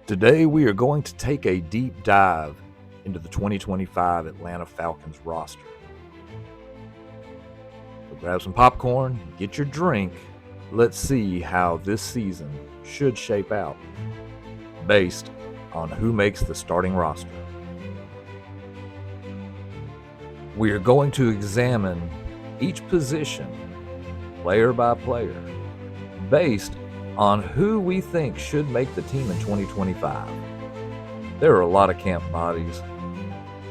Today we are going to take a deep dive into the 2025 Atlanta Falcons roster. So grab some popcorn, get your drink. Let's see how this season should shape out based on who makes the starting roster. We are going to examine each position, player by player, based on who we think should make the team in 2025. There are a lot of camp bodies.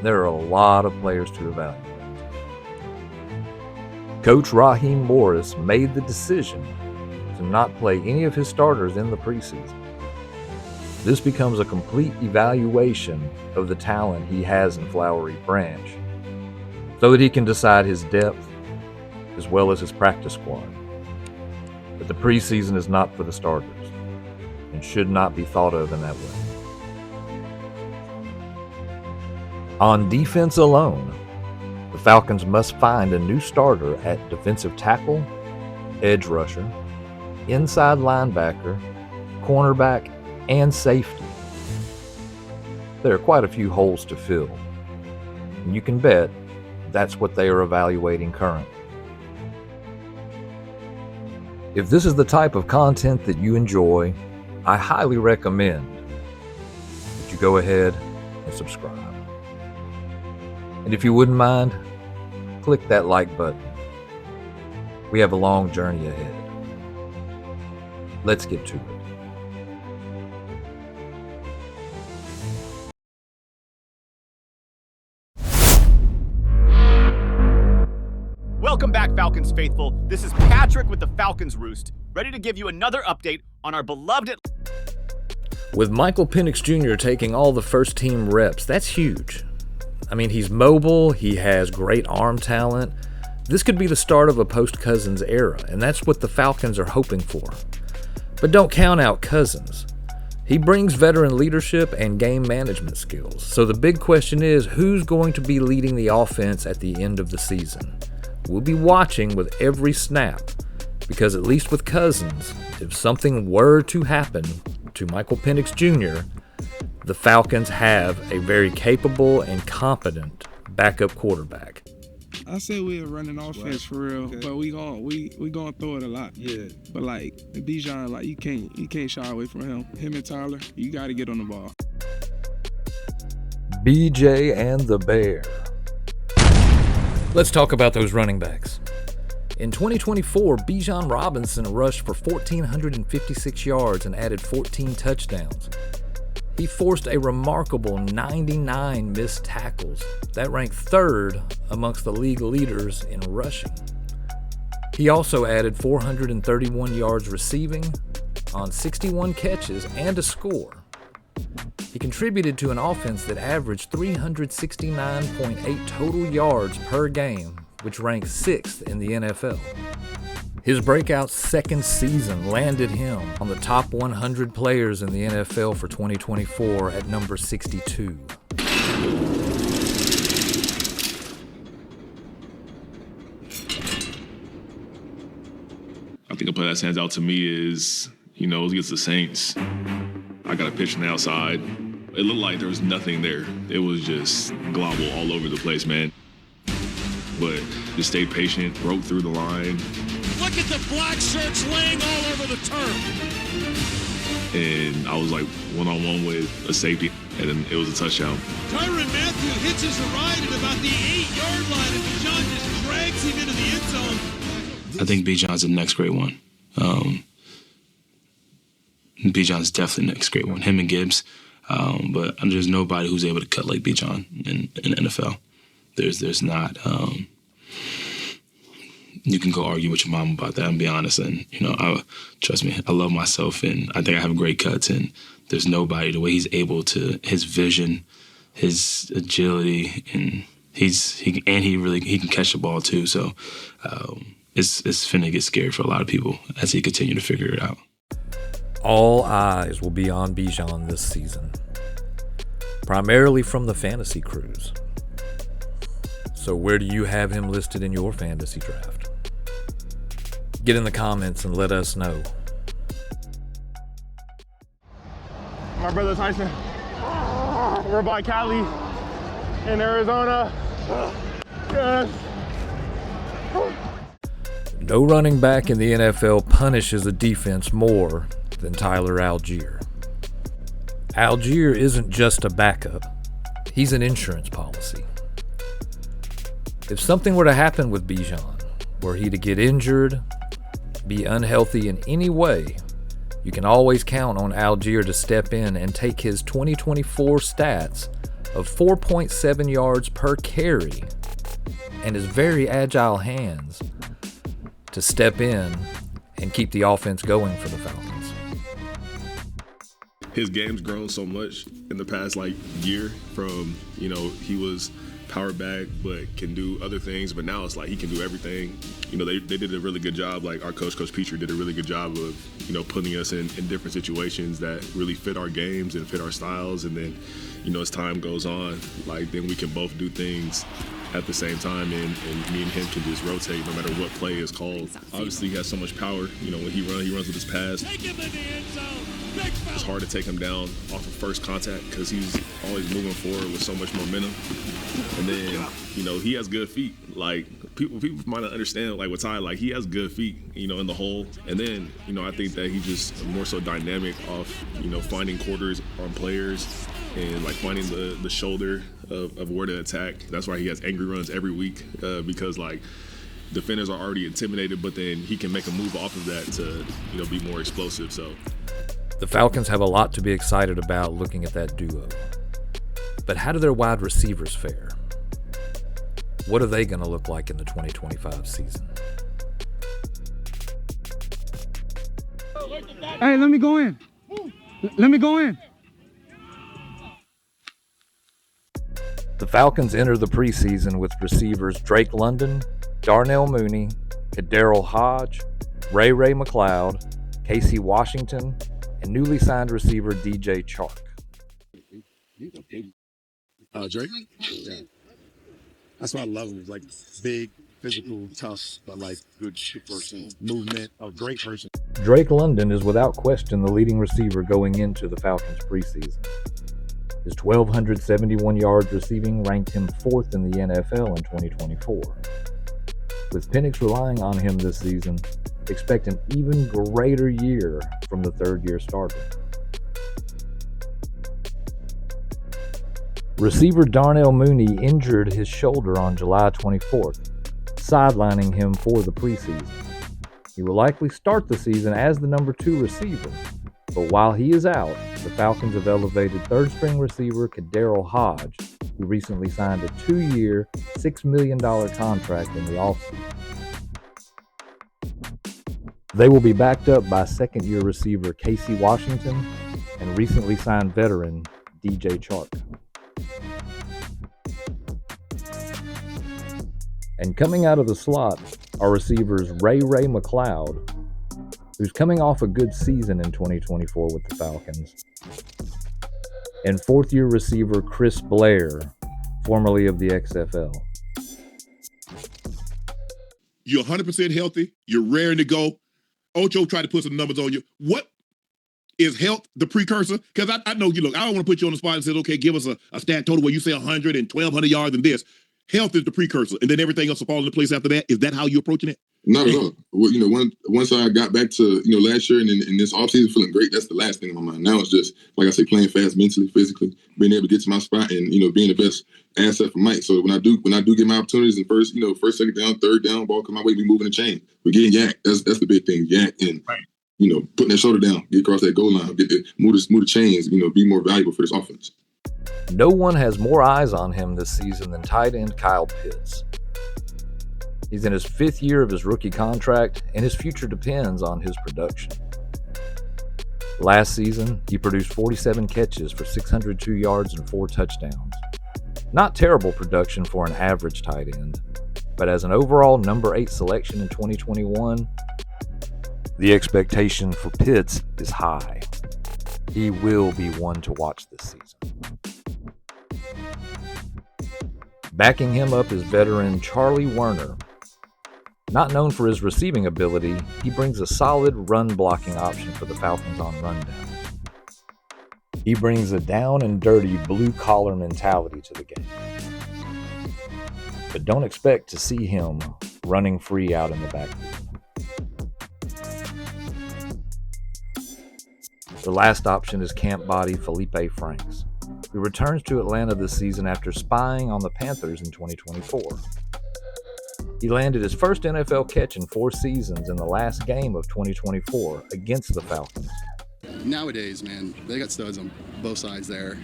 There are a lot of players to evaluate. Coach Raheem Morris made the decision to not play any of his starters in the preseason. This becomes a complete evaluation of the talent he has in Flowery Branch, so that he can decide his depth as well as his practice squad. But the preseason is not for the starters and should not be thought of in that way. On defense alone, the Falcons must find a new starter at defensive tackle, edge rusher, inside linebacker, cornerback, and safety. There are quite a few holes to fill, and you can bet that's what they are evaluating currently. If this is the type of content that you enjoy, I highly recommend that you go ahead and subscribe. And if you wouldn't mind, click that like button. We have a long journey ahead. Let's get to it. Welcome back, Falcons faithful. This is Patrick with the Falcons Roost, ready to give you another update on our beloved With Michael Penix Jr. taking all the first-team reps, that's huge. I mean, he's mobile, he has great arm talent. This could be the start of a post-Cousins era, and that's what the Falcons are hoping for. But don't count out Cousins. He brings veteran leadership and game management skills. So the big question is, who's going to be leading the offense at the end of the season? We'll be watching with every snap, because at least with Cousins, if something were to happen to Michael Penix Jr., the Falcons have a very capable and competent backup quarterback. I say we're running offense for real, okay. But we gonna throw it a lot. Yeah. But like Bijan, like you can't shy away from him. Him and Tyler, you gotta get on the ball. BJ and the Bear. Let's talk about those running backs. In 2024, Bijan Robinson rushed for 1,456 yards and added 14 touchdowns. He forced a remarkable 99 missed tackles. That ranked third amongst the league leaders in rushing. He also added 431 yards receiving on 61 catches and a score. He contributed to an offense that averaged 369.8 total yards per game, which ranked 6th in the NFL. His breakout second season landed him on the top 100 players in the NFL for 2024 at number 62. I think a play that stands out to me is, against the Saints. I got a pitch on the outside. It looked like there was nothing there. It was just globble all over the place, man. But just stayed patient, broke through the line. Look at the black shirts laying all over the turf. And I was like one-on-one with a safety, and then it was a touchdown. Tyrann Mathieu hitches a ride at about the 8-yard line, and Bijan just drags him into the end zone. I think Bijan's the next great one. Bijan's definitely the next great one. Him and Gibbs. But there's nobody who's able to cut like Bijan in the NFL. There's not. You can go argue with your mom about that and be honest. And, trust me, I love myself and I think I have great cuts. And there's nobody, the way he's able to, his vision, his agility, and he can catch the ball too. So it's finna get scary for a lot of people as he continue to figure it out. All eyes will be on Bijan this season, primarily from the fantasy crews. So where do you have him listed in your fantasy draft? Get in the comments and let us know. My brother Tyson. We're by Cali in Arizona. Yes. No running back in the NFL punishes a defense more than Tyler Algier. Algier isn't just a backup. He's an insurance policy. If something were to happen with Bijan, were he to get injured, be unhealthy in any way, you can always count on Algier to step in and take his 2024 stats of 4.7 yards per carry and his very agile hands to step in and keep the offense going for the Falcons. His game's grown so much in the past year from, he was power back but can do other things, but now it's like he can do everything. They did a really good job, our coach Petrie did a really good job of, putting us in different situations that really fit our games and fit our styles, and then, as time goes on, then we can both do things at the same time, and me and him can just rotate no matter what play is called. Obviously, he has so much power. When he runs with his pass. It's hard to take him down off of first contact because he's always moving forward with so much momentum. And then, he has good feet. People might not understand, with Ty, he has good feet, in the hole. And then, I think that he's just more so dynamic off, finding quarters on players and, finding the shoulder of where to attack. That's why he has angry runs every week because, defenders are already intimidated, but then he can make a move off of that to, be more explosive. So the Falcons have a lot to be excited about looking at that duo. But how do their wide receivers fare? What are they going to look like in the 2025 season? Hey, let me go in. Let me go in. The Falcons enter the preseason with receivers Drake London, Darnell Mooney, Kaderil Hodge, Ray McLeod, Casey Washington, and newly signed receiver DJ Chark. Drake? Yeah. That's why I love him. He's big, physical, tough, but good person, movement, a great person. Drake London is without question the leading receiver going into the Falcons preseason. His 1,271 yards receiving ranked him 4th in the NFL in 2024. With Penix relying on him this season, expect an even greater year from the third-year starter. Receiver Darnell Mooney injured his shoulder on July 24th, sidelining him for the preseason. He will likely start the season as the number 2 receiver, but while he is out, the Falcons have elevated third-string receiver Kaderil Hodge, who recently signed a 2-year, $6 million contract in the offseason. They will be backed up by second-year receiver Casey Washington and recently signed veteran DJ Chark. And coming out of the slot are receivers Ray McLeod, who's coming off a good season in 2024 with the Falcons, and fourth-year receiver Chris Blair, formerly of the XFL. You're 100% healthy. You're raring to go. Ocho tried to put some numbers on you. What is health the precursor? Because I know you look, I don't want to put you on the spot and say, okay, give us a stat total where you say 100 and 1,200 yards and this. Health is the precursor, and then everything else will fall into place after that. Is that how you're approaching it? Not at all. Well, once I got back to, last year and in this offseason feeling great, that's the last thing on my mind. Now it's just, like I say, playing fast mentally, physically, being able to get to my spot and, being the best asset for Mike. So when I do get my opportunities in first, second down, third down, ball come my way, we moving the chain. We're getting yak. That's the big thing. Yak and, putting that shoulder down, get across that goal line, move the chains, be more valuable for this offense. No one has more eyes on him this season than tight end Kyle Pitts. He's in his 5th year of his rookie contract, and his future depends on his production. Last season, he produced 47 catches for 602 yards and 4 touchdowns. Not terrible production for an average tight end, but as an overall number 8 selection in 2021, the expectation for Pitts is high. He will be one to watch this season. Backing him up is veteran Charlie Werner. Not known for his receiving ability, he brings a solid run-blocking option for the Falcons on rundowns. He brings a down and dirty blue-collar mentality to the game. But don't expect to see him running free out in the backfield. The last option is camp body Felipe Franks, who returns to Atlanta this season after spying on the Panthers in 2024. He landed his first NFL catch in 4 seasons in the last game of 2024 against the Falcons. Nowadays, man, they got studs on both sides there.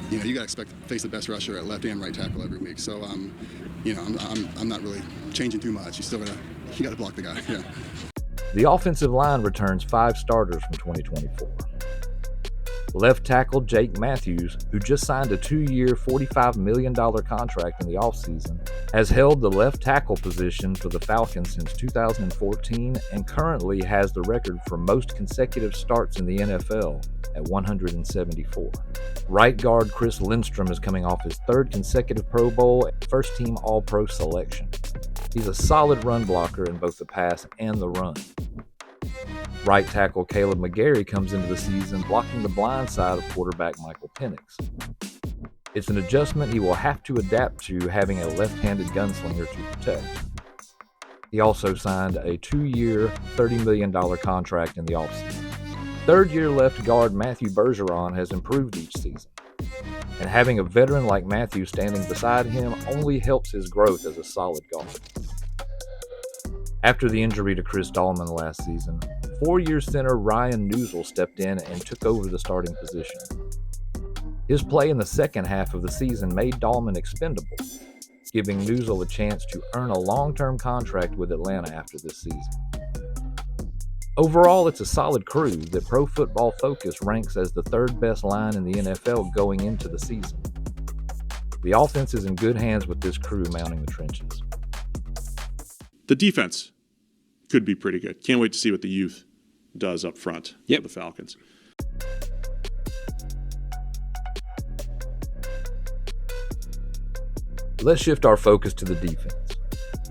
You got to expect to face the best rusher at left and right tackle every week. So, I'm not really changing too much. You got to block the guy. Yeah. The offensive line returns 5 starters from 2024. Left tackle Jake Matthews, who just signed a 2-year, $45 million contract in the offseason, has held the left tackle position for the Falcons since 2014 and currently has the record for most consecutive starts in the NFL at 174. Right guard Chris Lindstrom is coming off his 3rd consecutive Pro Bowl and first-team All-Pro selection. He's a solid run blocker in both the pass and the run. Right tackle Caleb McGarry comes into the season blocking the blind side of quarterback Michael Penix. It's an adjustment he will have to adapt to, having a left-handed gunslinger to protect. He also signed a 2-year, $30 million contract in the offseason. 3rd-year left guard Matthew Bergeron has improved each season, and having a veteran like Matthew standing beside him only helps his growth as a solid guard. After the injury to Chris Dahlman last season, 4-year center Ryan Newsel stepped in and took over the starting position. His play in the second half of the season made Dahlman expendable, giving Newsel a chance to earn a long-term contract with Atlanta after this season. Overall, it's a solid crew that Pro Football Focus ranks as the 3rd best line in the NFL going into the season. The offense is in good hands with this crew mounting the trenches. The defense could be pretty good. Can't wait to see what the youth does up front for the Falcons. Let's shift our focus to the defense,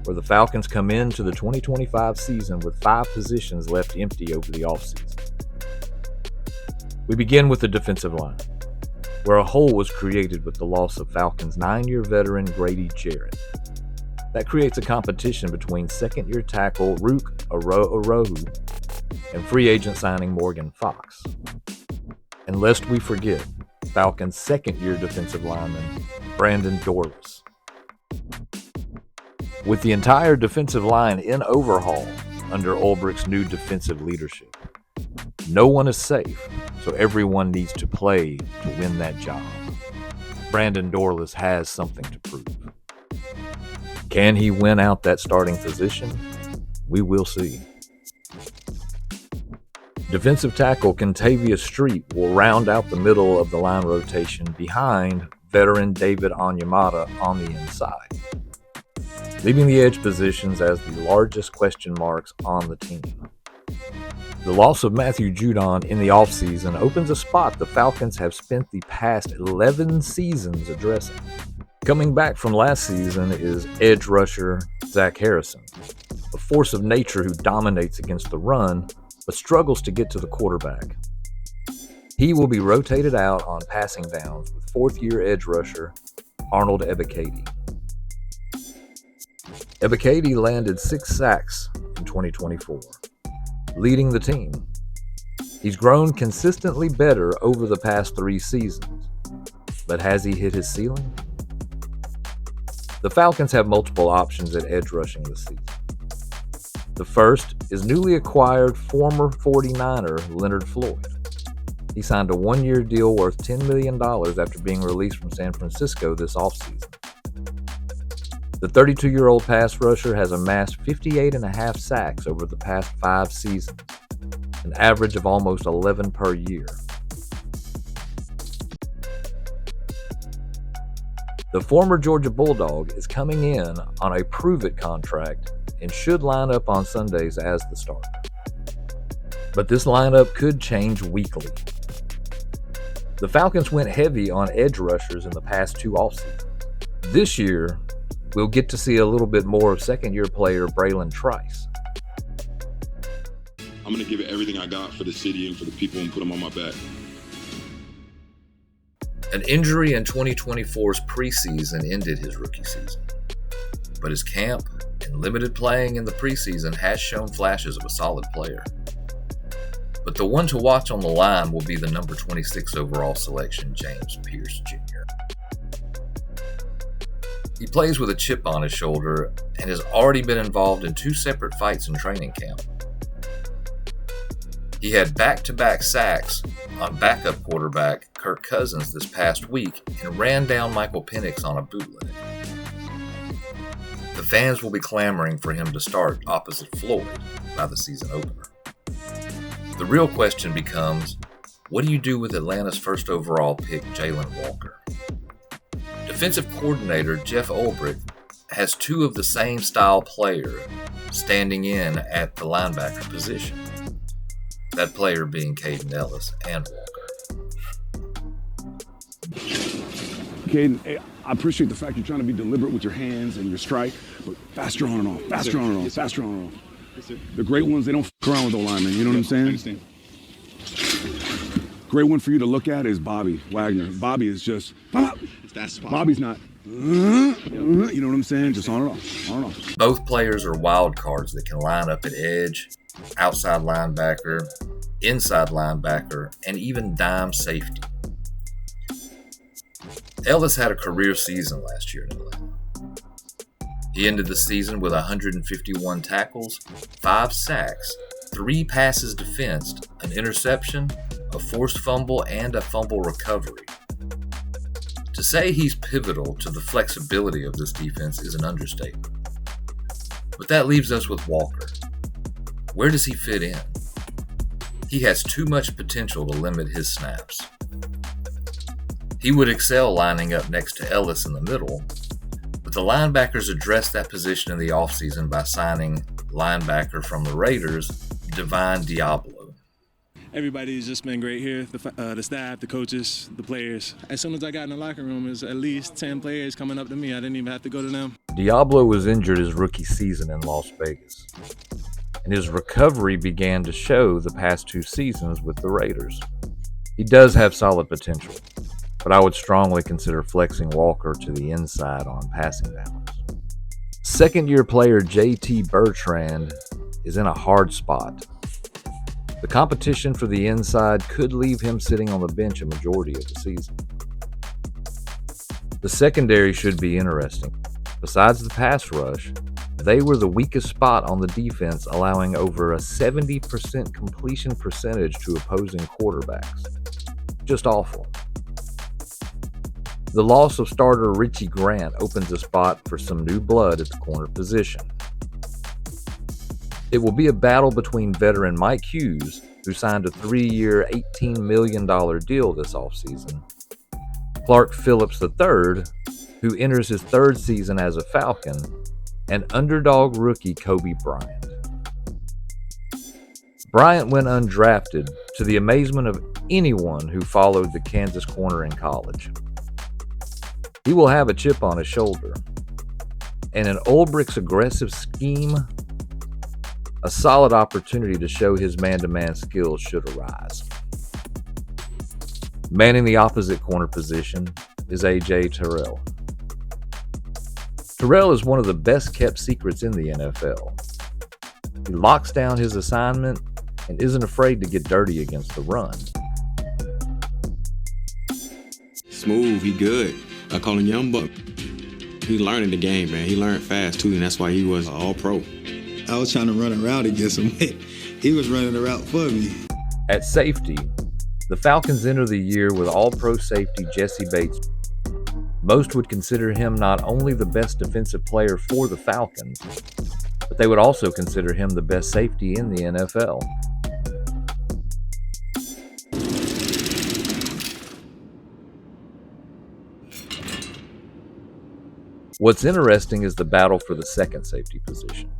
where the Falcons come into the 2025 season with 5 positions left empty over the offseason. We begin with the defensive line, where a hole was created with the loss of Falcons 9-year veteran Grady Jarrett. That creates a competition between 2nd-year tackle Rook Orohu and free agent signing Morgan Fox. And lest we forget, Falcons' 2nd-year defensive lineman Brandon Dorlus. With the entire defensive line in overhaul under Ulbricht's new defensive leadership, no one is safe, so everyone needs to play to win that job. Brandon Dorlus has something to prove. Can he win out that starting position? We will see. Defensive tackle Kentavious Street will round out the middle of the line rotation behind veteran David Onyemata on the inside, leaving the edge positions as the largest question marks on the team. The loss of Matthew Judon in the offseason opens a spot the Falcons have spent the past 11 seasons addressing. Coming back from last season is edge rusher Zach Harrison, a force of nature who dominates against the run but struggles to get to the quarterback. He will be rotated out on passing downs with 4th-year edge rusher Arnold Ebiketie. Ebiketie landed 6 sacks in 2024, leading the team. He's grown consistently better over the past 3 seasons, but has he hit his ceiling? The Falcons have multiple options at edge rushing this season. The first is newly acquired former 49er Leonard Floyd. He signed a 1-year deal worth $10 million after being released from San Francisco this offseason. The 32-year-old pass rusher has amassed 58.5 sacks over the past 5 seasons, an average of almost 11 per year. The former Georgia Bulldog is coming in on a prove-it contract and should line up on Sundays as the starter. But this lineup could change weekly. The Falcons went heavy on edge rushers in the past 2 offseasons. This year, we'll get to see a little bit more of 2nd-year player Braylon Trice. I'm going to give it everything I got for the city and for the people and put them on my back. An injury in 2024's preseason ended his rookie season, but his camp and limited playing in the preseason has shown flashes of a solid player. But the one to watch on the line will be the number 26 overall selection, James Pierce Jr. He plays with a chip on his shoulder and has already been involved in 2 separate fights in training camp. He had back-to-back sacks on backup quarterback Kirk Cousins this past week and ran down Michael Penix on a bootleg. The fans will be clamoring for him to start opposite Floyd by the season opener. The real question becomes, what do you do with Atlanta's first overall pick, Jalen Walker? Defensive coordinator Jeff Ulbrich has 2 of the same style player standing in at the linebacker position. That player being Caden Ellis and Walker. Caden, I appreciate the fact you're trying to be deliberate with your hands and your strike, but faster on and off, faster on and off, faster on and off. Yes, sir. The great ones, they don't f around with O-linemen, you know what I'm saying? I understand. Great one for you to look at is Bobby Wagner. Bobby is just, As fast as possible. Bobby's not, you know what I'm saying? Just on and off, on and off. Both players are wild cards that can line up at edge, outside linebacker, inside linebacker, and even dime safety. Ellis had a career season last year in Atlanta. He ended the season with 151 tackles, 5 sacks, 3 passes defensed, an interception, a forced fumble, and a fumble recovery. To say he's pivotal to the flexibility of this defense is an understatement. But that leaves us with Walker. Where does he fit in? He has too much potential to limit his snaps. He would excel lining up next to Ellis in the middle, but the linebackers addressed that position in the offseason by signing linebacker from the Raiders, Divine Diablo. Everybody's just been great here, the staff, the coaches, the players. As soon as I got in the locker room, there's at least 10 players coming up to me. I didn't even have to go to them. Diablo was injured his rookie season in Las Vegas, and his recovery began to show the past 2 seasons with the Raiders. He does have solid potential, but I would strongly consider flexing Walker to the inside on passing downs. Second-year player JT Bertrand is in a hard spot. The competition for the inside could leave him sitting on the bench a majority of the season. The secondary should be interesting. Besides the pass rush, they were the weakest spot on the defense, allowing over a 70% completion percentage to opposing quarterbacks. Just awful. The loss of starter Richie Grant opens a spot for some new blood at the corner position. It will be a battle between veteran Mike Hughes, who signed a 3-year, $18 million deal this offseason, Clark Phillips III, who enters his 3rd season as a Falcon, and underdog rookie Kobe Bryant. Bryant went undrafted, to the amazement of anyone who followed the Kansas corner in college. He will have a chip on his shoulder, and in Ulbrich's aggressive scheme, a solid opportunity to show his man-to-man skills should arise. Manning the opposite corner position is A.J. Terrell. Terrell is one of the best-kept secrets in the NFL. He locks down his assignment and isn't afraid to get dirty against the run. Smooth, he good. I call him Young Buck. He learning the game, man. He learned fast, too, and that's why he was all-pro. I was trying to run a route against him. He was running the route for me. At safety, the Falcons enter the year with all-pro safety Jesse Bates. Most would consider him not only the best defensive player for the Falcons, but they would also consider him the best safety in the NFL. What's interesting is the battle for the second safety position.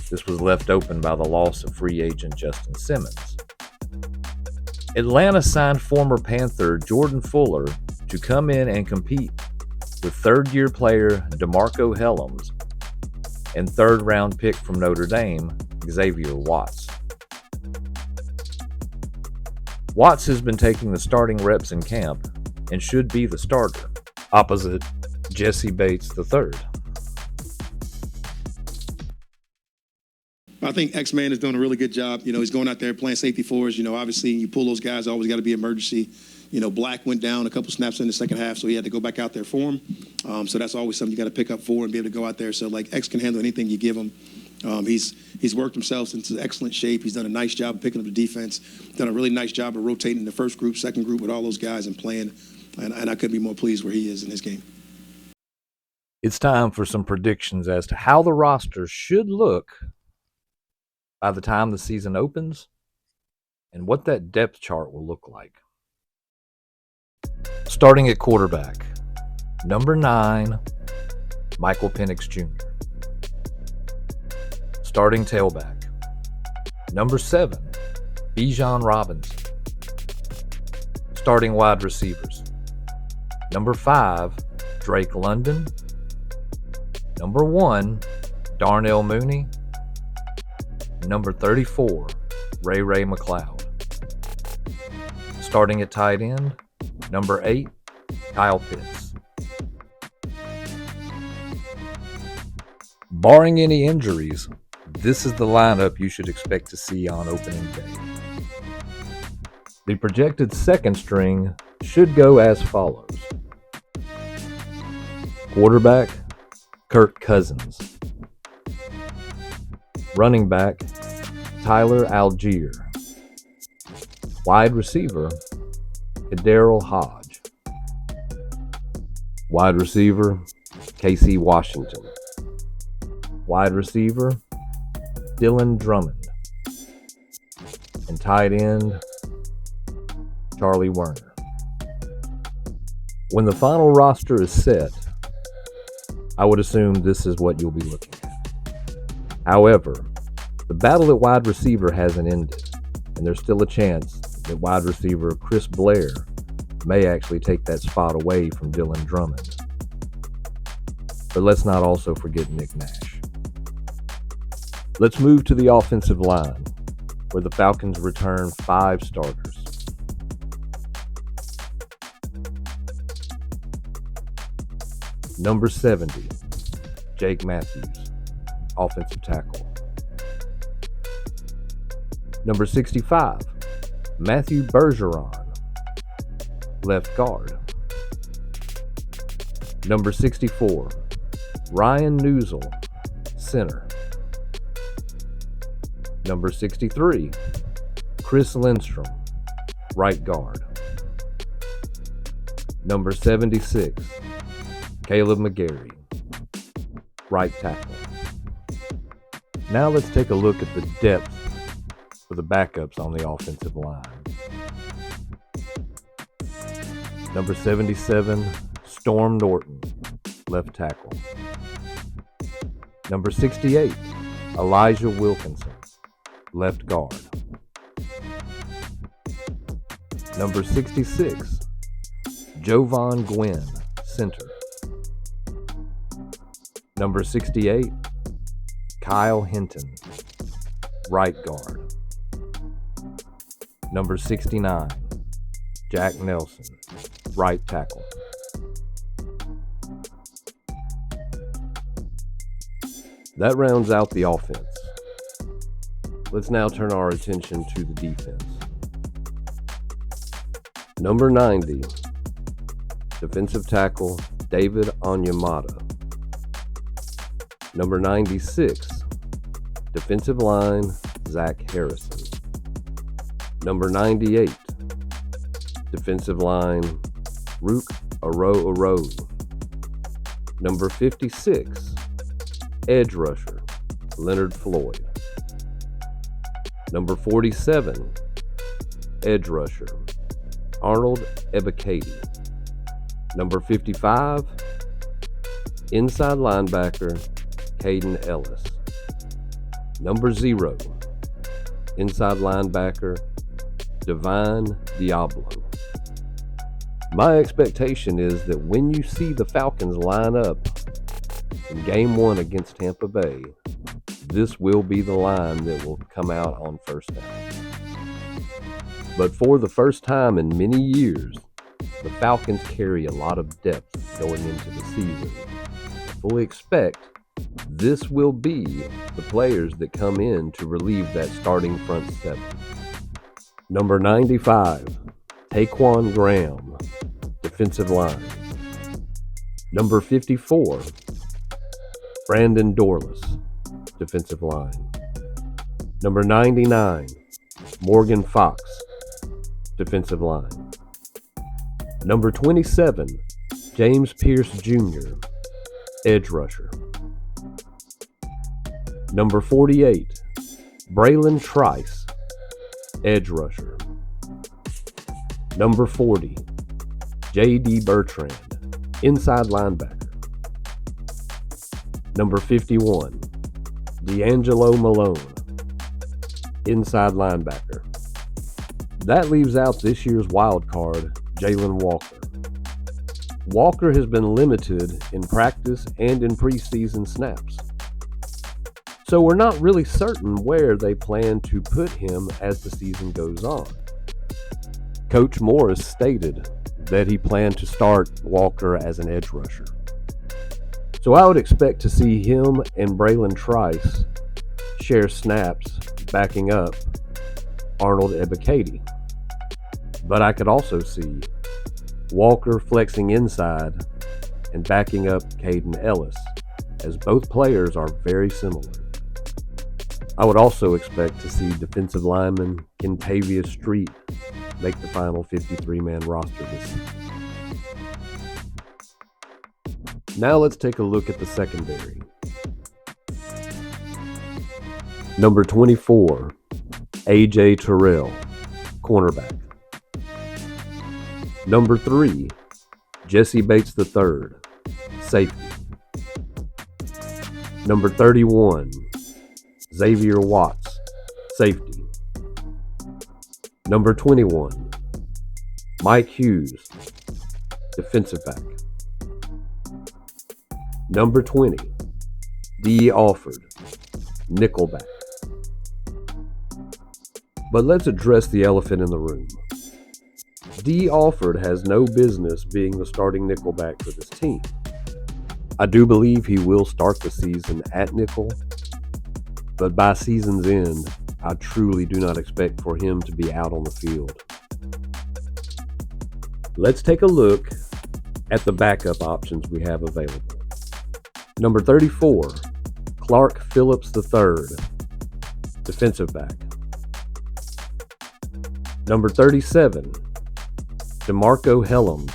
This was left open by the loss of free agent Justin Simmons. Atlanta signed former Panther Jordan Fuller to come in and compete with third-year player DeMarco Hellams and third-round pick from Notre Dame, Xavier Watts. Watts has been taking the starting reps in camp and should be the starter, opposite Jesse Bates III. I think X-Man is doing a really good job. You know, he's going out there playing safety for us. You know, obviously, you pull those guys, always got to be emergency. You know, Black went down a couple snaps in the second half, so he had to go back out there for him. So that's always something you got to pick up for and be able to go out there. So, like, X can handle anything you give him. He's worked himself into excellent shape. He's done a nice job of picking up the defense, done a really nice job of rotating the first group, second group with all those guys and playing. And I couldn't be more pleased where he is in his game. It's time for some predictions as to how the roster should look by the time the season opens and what that depth chart will look like. Starting at quarterback, number 9, Michael Penix Jr. Starting tailback, number 7, Bijan Robinson. Starting wide receivers, number 5, Drake London. Number 1, Darnell Mooney. Number 34, Ray McLeod. Starting at tight end, number 8, Kyle Pitts. Barring any injuries, this is the lineup you should expect to see on opening day. The projected second string should go as follows. Quarterback, Kirk Cousins. Running back, Tyler Algier. Wide receiver, Kaderil Hodge. Wide receiver, Casey Washington. Wide receiver, Dylan Drummond. And tight end, Charlie Werner. When the final roster is set, I would assume this is what you'll be looking at. However, the battle at wide receiver hasn't ended, and there's still a chance that wide receiver Chris Blair may actually take that spot away from Dylan Drummond. But let's not also forget Nick Nash. Let's move to the offensive line, where the Falcons return 5 starters. Number 70, Jake Matthews, offensive tackle. Number 65, Matthew Bergeron, left guard. Number 64, Ryan Newsel, center. Number 63, Chris Lindstrom, right guard. Number 76, Caleb McGarry, right tackle. Now let's take a look at the depth for the backups on the offensive line. Number 77, Storm Norton, left tackle. Number 68, Elijah Wilkinson, left guard. Number 66, Jovan Gwynn, center. Number 68, Kyle Hinton, right guard. Number 69, Jack Nelson, right tackle. That rounds out the offense. Let's now turn our attention to the defense. Number 90, defensive tackle David Onyemata. Number 96, defensive line Zach Harrison. Number 98, defensive line Rook Oro. Number 56, edge rusher Leonard Floyd. Number 47, edge rusher Arnold Ebiketie. Number 55, inside linebacker Caden Ellis. Number 0, inside linebacker Divine Diablo. My expectation is that when you see the Falcons line up in Game 1 against Tampa Bay, this will be the line that will come out on first down. But for the first time in many years, the Falcons carry a lot of depth going into the season. I fully expect this will be the players that come in to relieve that starting front seven. Number 95, Taquan Graham, defensive line. Number 54, Brandon Dorlus, defensive line. Number 99, Morgan Fox, defensive line. Number 27, James Pierce Jr., edge rusher. Number 48, Braylon Trice, edge rusher. Number 40, J.D. Bertrand, inside linebacker. Number 51, D'Angelo Malone, inside linebacker. That leaves out this year's wild card, Jalen Walker. Walker has been limited in practice and in preseason snaps. So we're not really certain where they plan to put him as the season goes on. Coach Morris stated that he planned to start Walker as an edge rusher. So I would expect to see him and Braylon Trice share snaps backing up Arnold Ebiketie. But I could also see Walker flexing inside and backing up Caden Ellis, as both players are very similar. I would also expect to see defensive lineman Kentavious Street make the final 53-man roster this season. Now let's take a look at the secondary. Number 24, A.J. Terrell, cornerback. Number 3, Jesse Bates III, safety. Number 31, Xavier Watts, safety. Number 21, Mike Hughes, defensive back. Number 20, D. Alford, nickelback. But let's address the elephant in the room. D. Alford has no business being the starting nickelback for this team. I do believe he will start the season at nickel, but by season's end, I truly do not expect for him to be out on the field. Let's take a look at the backup options we have available. Number 34, Clark Phillips III, defensive back. Number 37, DeMarco Helms,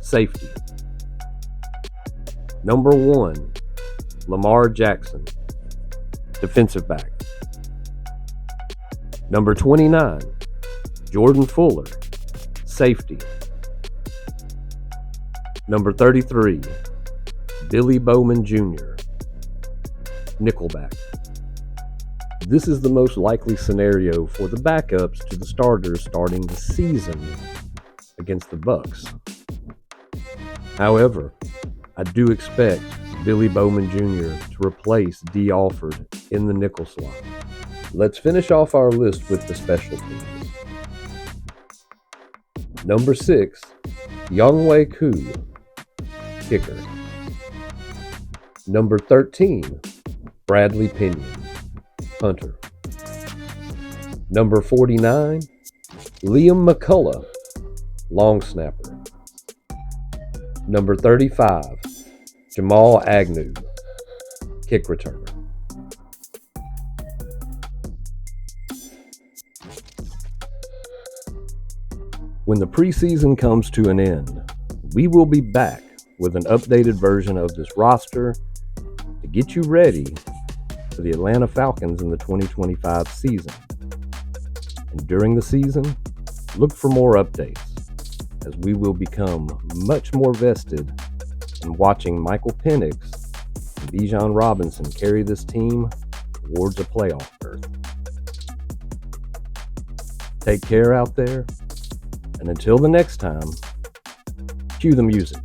safety. Number 1, Lamar Jackson, defensive back. Number 29, Jordan Fuller, safety. Number 33, Billy Bowman Jr., nickelback. This is the most likely scenario for the backups to the starters starting the season against the Bucs. However, I do expect Billy Bowman Jr. to replace D. Alford in the nickel slot. Let's finish off our list with the special teams. Number 6, Younghoe Koo, kicker. Number 13, Bradley Pinion, punter. Number 49, Liam McCullough, long snapper. Number 35, Jamal Agnew, kick returner. When the preseason comes to an end, we will be back with an updated version of this roster to get you ready for the Atlanta Falcons in the 2025 season. And during the season, look for more updates, as we will become much more vested in watching Michael Penix and Bijan Robinson carry this team towards a playoff berth. Take care out there, and until the next time, cue the music.